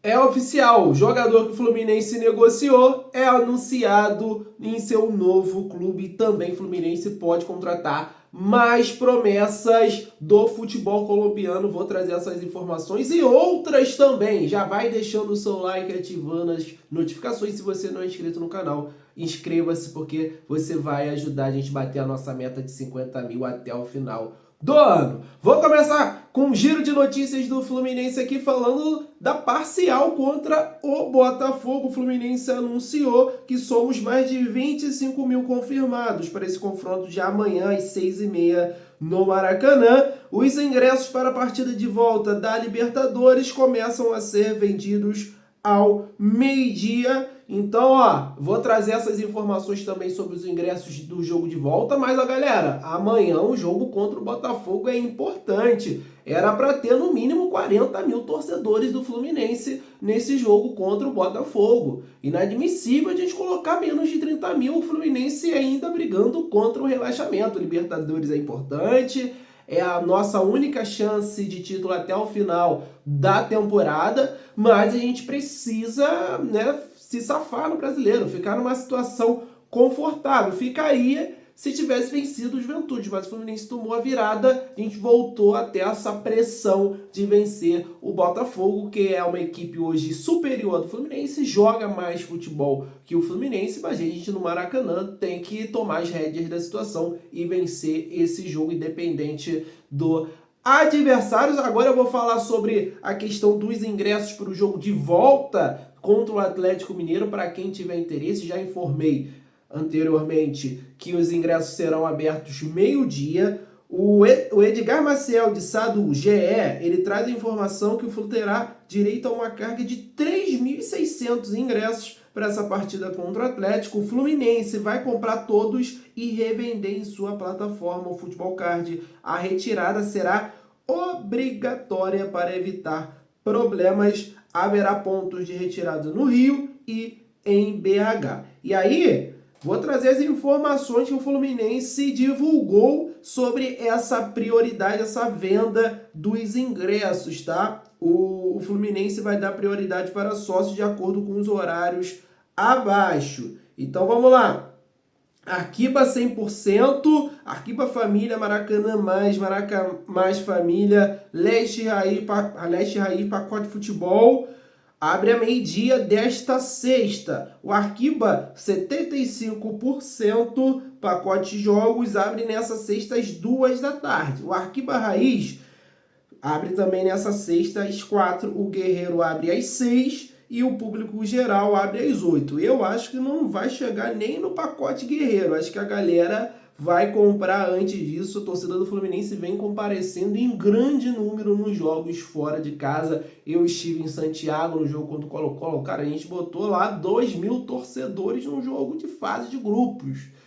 É oficial, o jogador que o Fluminense negociou é anunciado em seu novo clube. Também Fluminense pode contratar mais promessas do futebol colombiano. Vou trazer essas informações e outras também. Já vai deixando o seu like, ativando as notificações. Se você não é inscrito no canal, inscreva-se porque você vai ajudar a gente a bater a nossa meta de 50 mil até o final do ano. Vou começar com um giro de notícias do Fluminense aqui, falando da parcial contra o Botafogo. O Fluminense anunciou que somos mais de 25 mil confirmados para esse confronto de amanhã às 6h30 no Maracanã. Os ingressos para a partida de volta da Libertadores começam a ser vendidos ao meio-dia. Então, vou trazer essas informações também sobre os ingressos do jogo de volta, mas, galera, amanhã o jogo contra o Botafogo é importante. Era para ter no mínimo 40 mil torcedores do Fluminense nesse jogo contra o Botafogo. Inadmissível a gente colocar menos de 30 mil, o Fluminense ainda brigando contra o rebaixamento. Libertadores é importante, é a nossa única chance de título até o final da temporada, mas a gente precisa, se safar no brasileiro, ficar numa situação confortável. Ficaria se tivesse vencido o Juventude, mas o Fluminense tomou a virada, a gente voltou até essa pressão de vencer o Botafogo, que é uma equipe hoje superior do Fluminense, joga mais futebol que o Fluminense, mas a gente no Maracanã tem que tomar as rédeas da situação e vencer esse jogo independente do adversários. Agora eu vou falar sobre a questão dos ingressos para o jogo de volta contra o Atlético Mineiro. Para quem tiver interesse, já informei anteriormente que os ingressos serão abertos meio-dia. O Edgar Maciel, de Sado GE, ele traz a informação que o Flu terá direito a uma carga de 3.600 ingressos para essa partida contra o Atlético. O Fluminense vai comprar todos e revender em sua plataforma, o Futebol Card. A retirada será obrigatória para evitar problemas. Haverá pontos de retirada no Rio e em BH. E aí, vou trazer as informações que o Fluminense divulgou sobre essa prioridade, essa venda dos ingressos, tá? O Fluminense vai dar prioridade para sócios de acordo com os horários abaixo. Então vamos lá. Arquiba 100%, Arquiba Família, Maracanã mais Família, Leste Raí, Pacote Futebol. Abre a meio-dia desta sexta. O Arquiba, 75%, pacote de jogos, abre nessa sexta às 2 da tarde. O Arquiba Raiz abre também nessa sexta às 4. O Guerreiro abre às 6 e o público geral abre às 8. Eu acho que não vai chegar nem no pacote Guerreiro. Acho que a galera vai comprar antes disso. A torcida do Fluminense vem comparecendo em grande número nos jogos fora de casa. Eu estive em Santiago no jogo contra o Colo-Colo. Cara, a gente botou lá 2.000 torcedores num jogo de fase de grupos.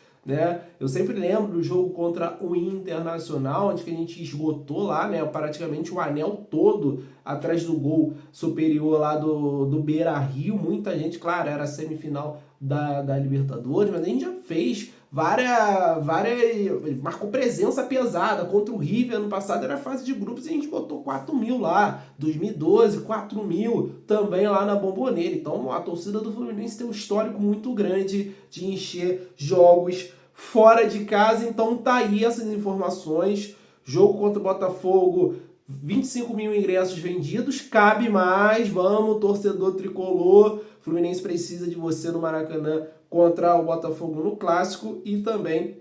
Eu sempre lembro do jogo contra o Internacional, onde que a gente esgotou lá, praticamente o anel todo atrás do gol superior lá do Beira-Rio. Muita gente, claro, era a semifinal da Libertadores, mas a gente já fez várias, marcou presença pesada contra o River ano passado, era fase de grupos e a gente botou 4.000 lá, 2012, 4.000 também lá na Bombonera. Então a torcida do Fluminense tem um histórico muito grande de encher jogos fora de casa. Então tá aí essas informações. Jogo contra o Botafogo, 25 mil ingressos vendidos, cabe mais, vamos, torcedor tricolor, Fluminense precisa de você no Maracanã contra o Botafogo no Clássico. E também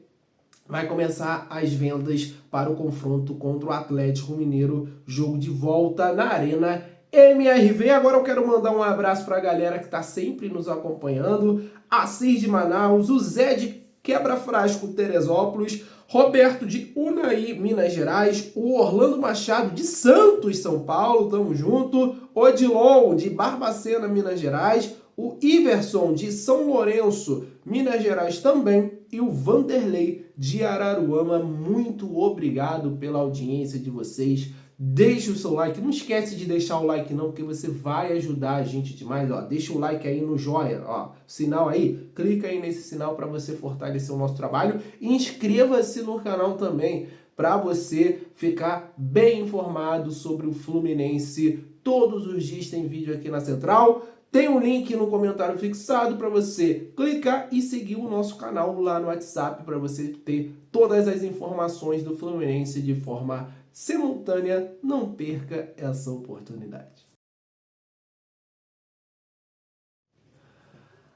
vai começar as vendas para o confronto contra o Atlético Mineiro, jogo de volta na Arena MRV. Agora eu quero mandar um abraço para a galera que está sempre nos acompanhando, Assis de Manaus, o Zé de Quebra Frasco, Teresópolis, Roberto de Unai, Minas Gerais, o Orlando Machado de Santos, São Paulo, tamo junto, Odilon de Barbacena, Minas Gerais, o Iverson de São Lourenço, Minas Gerais também, e o Vanderlei de Araruama. Muito obrigado pela audiência de vocês. Deixa o seu like, não esquece de deixar o like não, porque você vai ajudar a gente demais, deixa o like aí no joia, sinal aí, clica aí nesse sinal para você fortalecer o nosso trabalho, e inscreva-se no canal também, para você ficar bem informado sobre o Fluminense todos os dias tem vídeo aqui na Central. Tem um link no comentário fixado para você clicar e seguir o nosso canal lá no WhatsApp para você ter todas as informações do Fluminense de forma simultânea. Não perca essa oportunidade.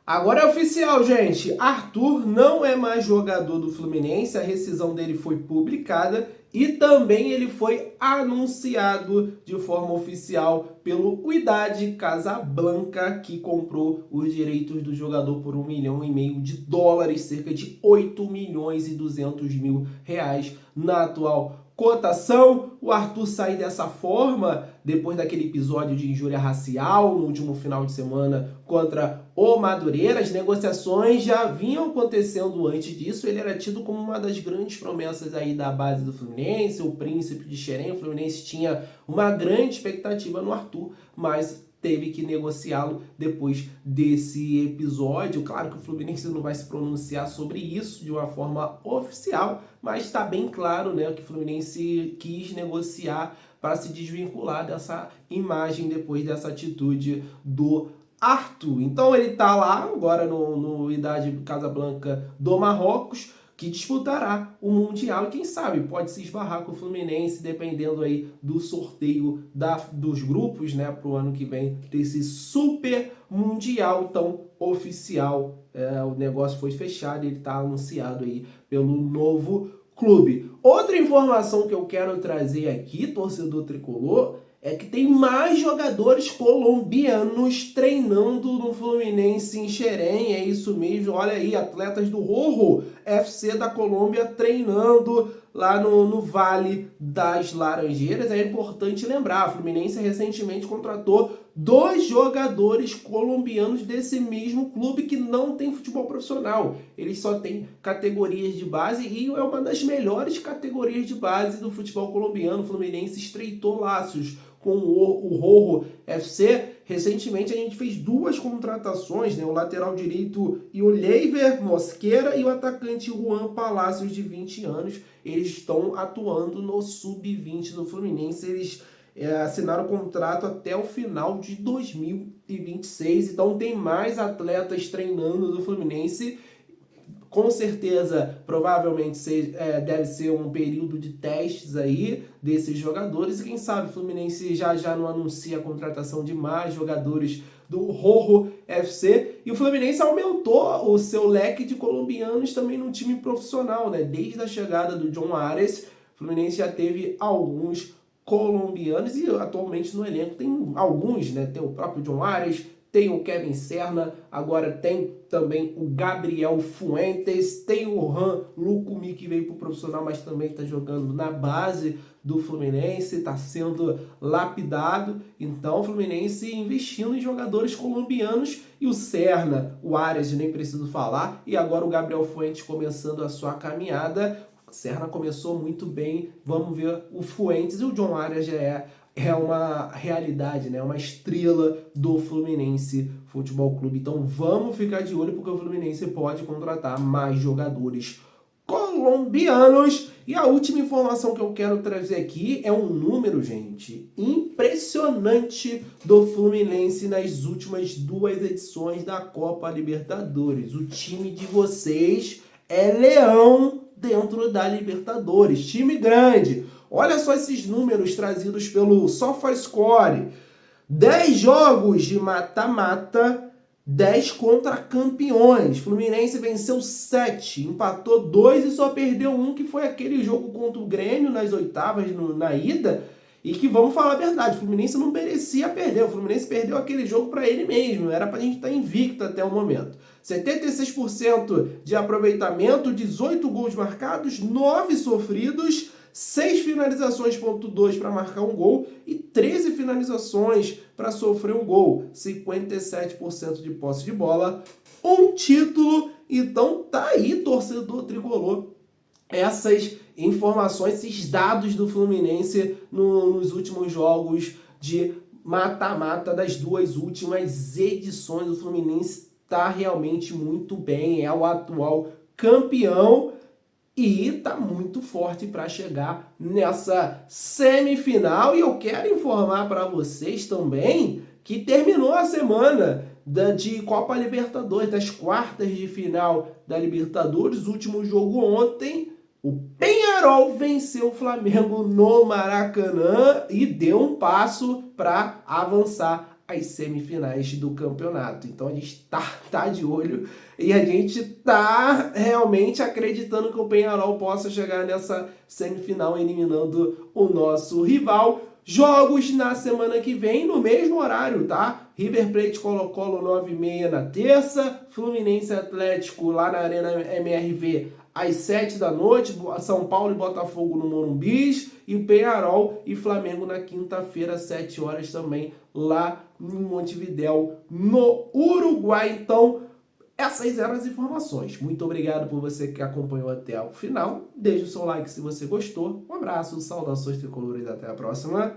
Agora é oficial, gente. Arthur não é mais jogador do Fluminense. A rescisão dele foi publicada e também ele foi anunciado de forma oficial pelo Wydad Casablanca, que comprou os direitos do jogador por US$ 1,5 milhão, cerca de 8 milhões e 200 mil reais na atual cotação. O Arthur sai dessa forma depois daquele episódio de injúria racial no último final de semana contra o Madureira. As negociações já vinham acontecendo antes disso. Ele era tido como uma das grandes promessas aí da base do Fluminense, o príncipe de Xerém. O Fluminense tinha uma grande expectativa no Arthur, mas teve que negociá-lo depois desse episódio. Claro que o Fluminense não vai se pronunciar sobre isso de uma forma oficial, mas está bem claro, né, que o Fluminense quis negociar para se desvincular dessa imagem depois dessa atitude do Arthur. Então ele está lá agora no Wydad Casablanca do Marrocos, que disputará o Mundial e quem sabe pode se esbarrar com o Fluminense, dependendo aí do sorteio dos grupos, né, para o ano que vem, desse super Mundial tão oficial. O negócio foi fechado e ele está anunciado aí pelo novo clube. Outra informação que eu quero trazer aqui, torcedor tricolor, é que tem mais jogadores colombianos treinando no Fluminense em Xerém. É isso mesmo, olha aí, atletas do Rojo FC da Colômbia treinando lá no Vale das Laranjeiras. É importante lembrar, a Fluminense recentemente contratou 2 jogadores colombianos desse mesmo clube que não tem futebol profissional. Eles só têm categorias de base e é uma das melhores categorias de base do futebol colombiano. O Fluminense estreitou laços com o Rojo FC. Recentemente a gente fez 2 contratações, né? O lateral direito Oliver Mosquera e o atacante Juan Palacios, de 20 anos. Eles estão atuando no Sub-20 do Fluminense. Eles assinaram o contrato até o final de 2026. Então tem mais atletas treinando do Fluminense. Com certeza, provavelmente deve ser um período de testes aí desses jogadores. E quem sabe o Fluminense já não anuncia a contratação de mais jogadores do Rojo FC. E o Fluminense aumentou o seu leque de colombianos também no time profissional, né? Desde a chegada do John Ares, o Fluminense já teve alguns colombianos e atualmente no elenco tem alguns, né? Tem o próprio John Ares, tem o Kevin Serna, agora tem também o Gabriel Fuentes, tem o Han Lucumi, que veio para o profissional, mas também está jogando na base do Fluminense, está sendo lapidado. Então o Fluminense investindo em jogadores colombianos e o Serna, o Arias, nem preciso falar, e agora o Gabriel Fuentes começando a sua caminhada. O Serna começou muito bem, vamos ver o Fuentes, e o John Arias já é uma realidade, né? Uma estrela do Fluminense Futebol Clube. Então vamos ficar de olho porque o Fluminense pode contratar mais jogadores colombianos. E a última informação que eu quero trazer aqui é um número, gente, impressionante do Fluminense nas últimas 2 edições da Copa Libertadores. O time de vocês é leão dentro da Libertadores, time grande. Olha só esses números trazidos pelo SofaScore. 10 jogos de mata-mata, 10 contra campeões. Fluminense venceu 7, empatou 2 e só perdeu 1, que foi aquele jogo contra o Grêmio nas oitavas, na ida. E que, vamos falar a verdade, o Fluminense não merecia perder. O Fluminense perdeu aquele jogo para ele mesmo. Era para a gente estar invicto até o momento. 76% de aproveitamento, 18 gols marcados, 9 sofridos, 6 finalizações, 2 para marcar um gol e 13 finalizações para sofrer um gol. 57% de posse de bola, um título. Então tá aí, torcedor tricolor, essas informações, esses dados do Fluminense nos últimos jogos de mata-mata das 2 últimas edições. O Fluminense está realmente muito bem, é o atual campeão. e tá muito forte para chegar nessa semifinal. E eu quero informar para vocês também que terminou a semana de Copa Libertadores, das quartas de final da Libertadores. O último jogo ontem, o Peñarol venceu o Flamengo no Maracanã e deu um passo para avançar às semifinais do campeonato. Então a gente tá de olho e a gente tá realmente acreditando que o Peñarol possa chegar nessa semifinal eliminando o nosso rival. Jogos na semana que vem, no mesmo horário, tá? River Plate Colo-Colo 9h30 na terça, Fluminense Atlético lá na Arena MRV às 7 da noite, São Paulo e Botafogo no Morumbi, e Peñarol e Flamengo na quinta-feira, às 7 horas também, lá em Montevidéu, no Uruguai. Então, essas eram as informações. Muito obrigado por você que acompanhou até o final. Deixe o seu like se você gostou. Um abraço, saudações tricolores e até a próxima.